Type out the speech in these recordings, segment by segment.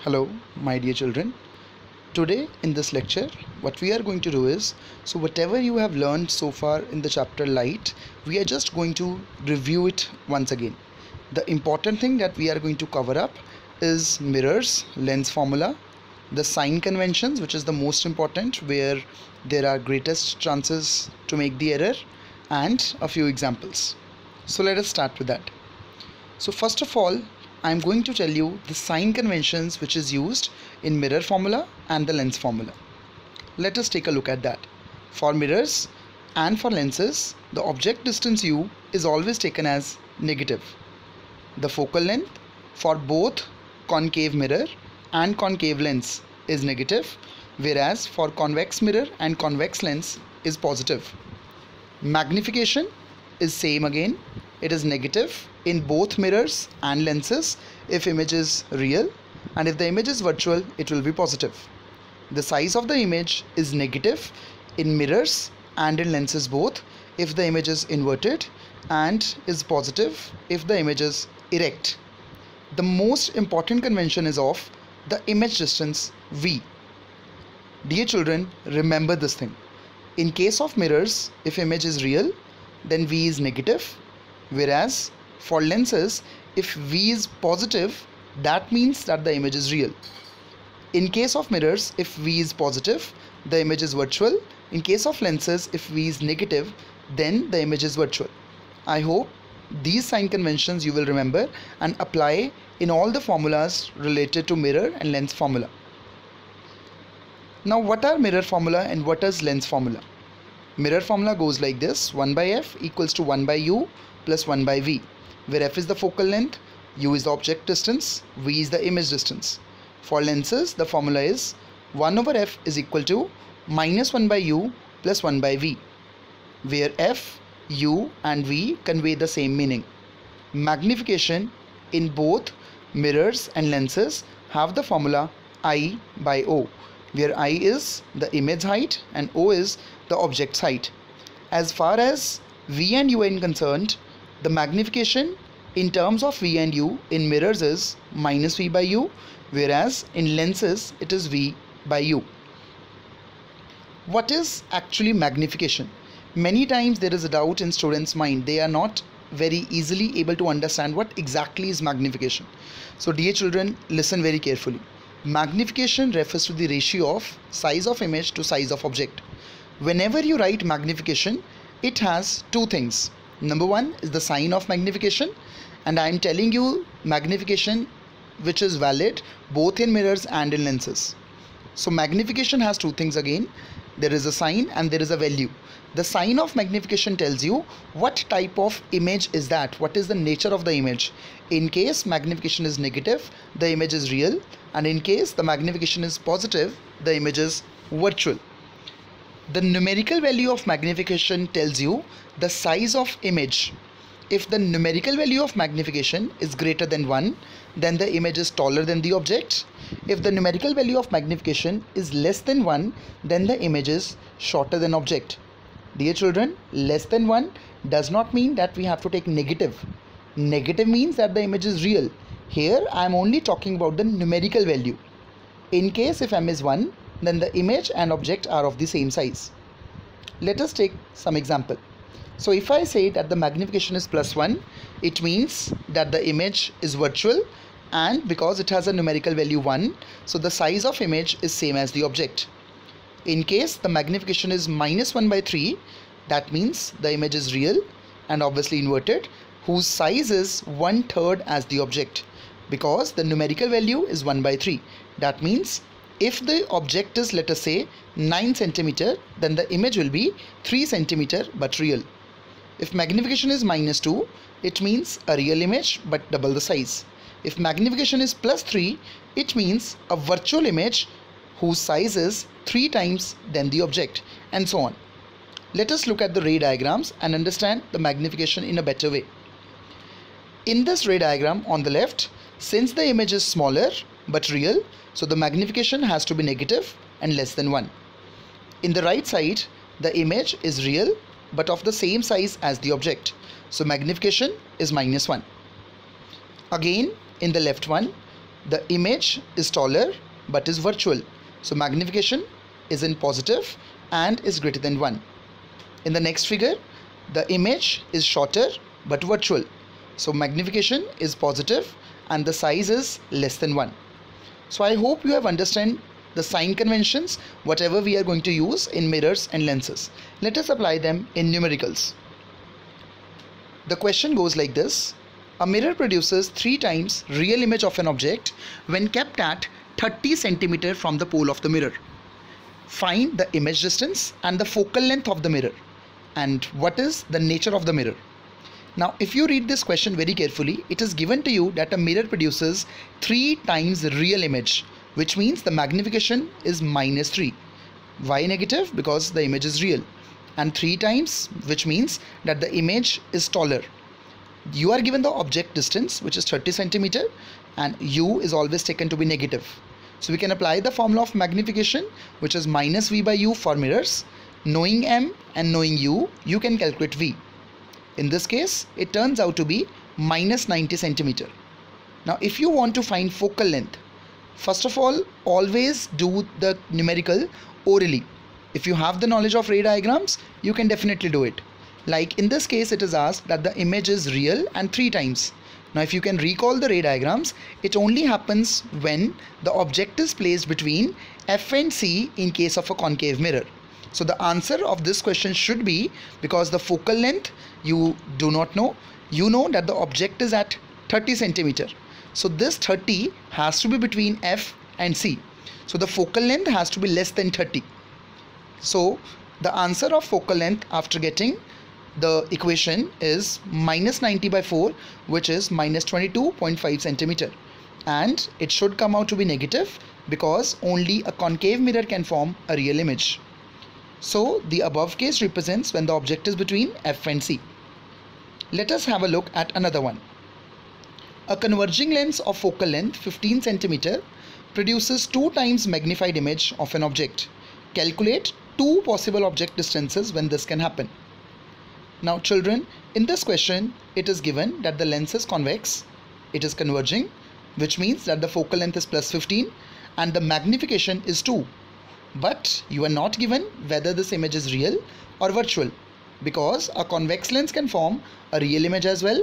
Hello, my dear children. Today in this lecture, what we are going to do is, whatever you have learned so far in the chapter light, we are just going to review it once again. The important thing that we are going to cover up is mirrors, lens formula, the sign conventions, which is the most important, where there are greatest chances to make the error, and a few examples. So let us start with that. So first of all, I am going to tell you the sign conventions which is used in mirror formula and the lens formula. Let us take a look at that. For mirrors and for lenses, the object distance u is always taken as negative. The focal length for both concave mirror and concave lens is negative, whereas for convex mirror and convex lens is positive. Magnification is same again. It is negative in both mirrors and lenses if image is real, and if the image is virtual, it will be positive. The size of the image is negative in mirrors and in lenses both if the image is inverted, and is positive if the image is erect. The most important convention is of the image distance v. Dear children, remember this thing. In case of mirrors, if image is real, then v is negative, whereas for lenses, if v is positive, that means that the image is real. In case of mirrors, if v is positive, the image is virtual. In case of lenses, if v is negative, then the image is virtual. I hope these sign conventions you will remember and apply in all the formulas related to mirror and lens formula. Now, what are mirror formula and what is lens formula? Mirror formula goes like this: 1 by f equals to 1 by u plus 1 by v, where f is the focal length, u is the object distance, v is the image distance. For lenses, the formula is 1 over f is equal to minus 1 by u plus 1 by v, where f, u and v convey the same meaning. Magnification in both mirrors and lenses have the formula I by o, where I is the image height and o is the object's height. As far as v and u are concerned, the magnification in terms of v and u in mirrors is minus v by u, whereas in lenses it is v by u. What is actually magnification? Many times there is a doubt in students' mind. They are not very easily able to understand what exactly is magnification. So dear children, listen very carefully. Magnification refers to the ratio of size of image to size of object. Whenever you write magnification, it has two things. Number one is the sign of magnification, and I am telling you magnification which is valid both in mirrors and in lenses. So magnification has two things again. There is a sign and there is a value. The sign of magnification tells you what type of image is that, what is the nature of the image. In case magnification is negative, the image is real, and in case the magnification is positive, the image is virtual. The numerical value of magnification tells you the size of image. If the numerical value of magnification is greater than 1, then the image is taller than the object. If the numerical value of magnification is less than 1, then the image is shorter than object. Dear children, less than 1 does not mean that we have to take negative. Negative means that the image is real. Here I am only talking about the numerical value. In case if m is 1, then the image and object are of the same size. Let us take some example. So if I say that the magnification is plus 1, it means that the image is virtual, and because it has a numerical value 1, so the size of image is same as the object. In case the magnification is minus 1 by 3, that means the image is real and obviously inverted, whose size is 1/3 as the object, because the numerical value is 1 by 3. That means if the object is, let us say, 9 cm, then the image will be 3 cm but real. If magnification is minus 2, it means a real image but double the size. If magnification is plus 3, it means a virtual image whose size is 3 times than the object, and so on. Let us look at the ray diagrams and understand the magnification in a better way. In this ray diagram on the left, since the image is smaller but real, so the magnification has to be negative and less than 1. In the right side, the image is real but of the same size as the object, so magnification is minus 1. Again, in the left one, the image is taller but is virtual. So magnification is in positive and is greater than 1. In the next figure, the image is shorter but virtual. So magnification is positive and the size is less than 1. So I hope you have understood the sign conventions whatever we are going to use in mirrors and lenses. Let us apply them in numericals. The question goes like this. A mirror produces 3 times real image of an object when kept at 30 cm from the pole of the mirror. Find the image distance and the focal length of the mirror, and what is the nature of the mirror. Now if you read this question very carefully, it is given to you that a mirror produces 3 times real image, which means the magnification is -3. Why negative? Because the image is real, and 3 times, which means that the image is taller. You are given the object distance, which is 30 cm, and u is always taken to be negative. So we can apply the formula of magnification, which is -v by u for mirrors. Knowing m and knowing u, you can calculate v. In this case, it turns out to be -90 cm. Now if you want to find focal length, first of all, always do the numerical orally. If you have the knowledge of ray diagrams, you can definitely do it. Like in this case, it is asked that the image is real and 3 times. Now if you can recall the ray diagrams, it only happens when the object is placed between F and C in case of a concave mirror. So the answer of this question should be, because the focal length you do not know, you know that the object is at 30 cm. So this 30 has to be between F and C. So the focal length has to be less than 30. So the answer of focal length after getting the equation is -90 by 4, which is -22.5 cm, and it should come out to be negative because only a concave mirror can form a real image. So the above case represents when the object is between F and C. Let us have a look at another one. A converging lens of focal length 15 cm produces 2 times magnified image of an object. Calculate 2 possible object distances when this can happen. Now children, in this question, it is given that the lens is convex, it is converging, which means that the focal length is +15 and the magnification is 2. But you are not given whether this image is real or virtual, because a convex lens can form a real image as well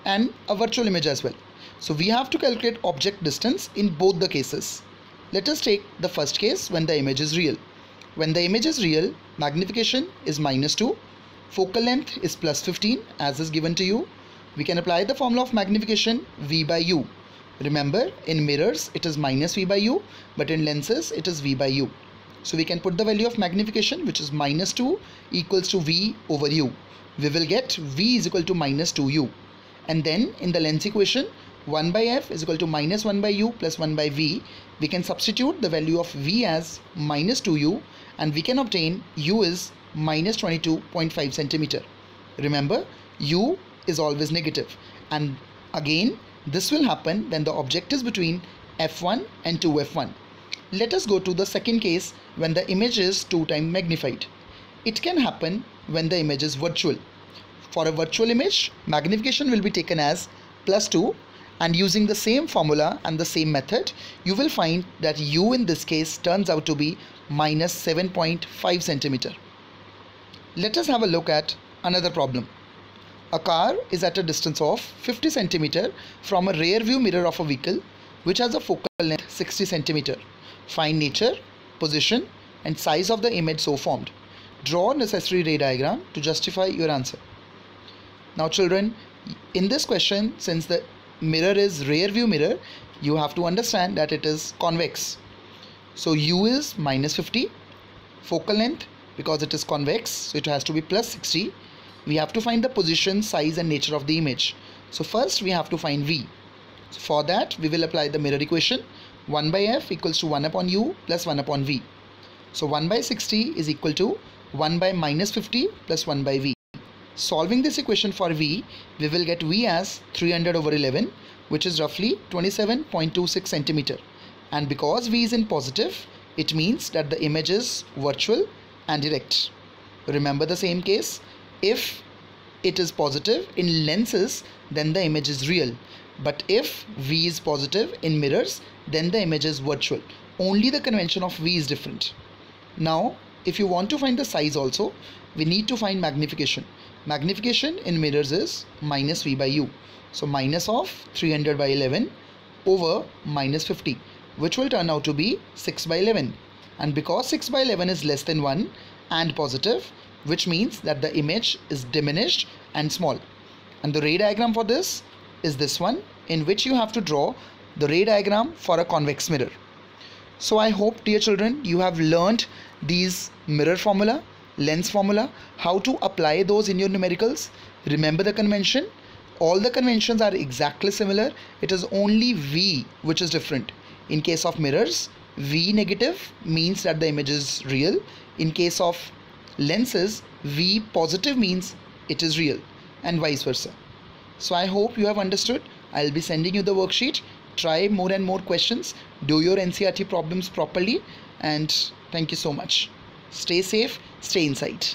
and a virtual image as well. So we have to calculate object distance in both the cases. Let us take the first case when the image is real. When the image is real, magnification is -2. Focal length is +15 as is given to you. We can apply the formula of magnification V by U. Remember, in mirrors it is -V by U, but in lenses it is V by U. So we can put the value of magnification, which is -2 equals to V over U. We will get V is equal to -2U. And then in the lens equation, 1 by F is equal to -1 by U plus 1 by V. We can substitute the value of V as -2U, and we can obtain U is -22.5 cm. Remember, U is always negative, and again this will happen when the object is between F1 and 2F1. Let us go to the second case when the image is 2 times magnified. It can happen when the image is virtual. For a virtual image, magnification will be taken as +2, and using the same formula and the same method, you will find that U in this case turns out to be -7.5 cm. Let us have a look at another problem. A car is at a distance of 50 cm from a rear view mirror of a vehicle which has a focal length 60 cm. Find nature, position and size of the image so formed. Draw necessary ray diagram to justify your answer. Now children, in this question, since the mirror is rear view mirror, you have to understand that it is convex. So U is -50, focal length, because it is convex, so it has to be +60. We have to find the position, size and nature of the image. So first we have to find V. So for that we will apply the mirror equation. 1 by F equals to 1 upon U plus 1 upon V. So 1 by 60 is equal to 1 by -50 plus 1 by V. Solving this equation for V, we will get V as 300/11, which is roughly 27.26 cm. And because V is in positive, it means that the image is virtual and direct. Remember the same case. If it is positive in lenses, then the image is real. But if V is positive in mirrors, then the image is virtual. Only the convention of V is different. Now, if you want to find the size also, we need to find magnification. Magnification in mirrors is minus V by U. So minus of 300 by 11 over minus 50, which will turn out to be 6 by 11. And because 6 by 11 is less than 1 and positive, which means that the image is diminished and small. And the ray diagram for this is this one, in which you have to draw the ray diagram for a convex mirror. So I hope, dear children, you have learned these mirror formula, lens formula, how to apply those in your numericals. Remember the convention. All the conventions are exactly similar. It is only V which is different. In case of mirrors, V negative means that the image is real. In case of lenses, V positive means it is real, and vice versa. So I hope you have understood. I'll be sending you the worksheet. Try more and more questions. Do your NCERT problems properly. And thank you so much. Stay safe. Stay inside.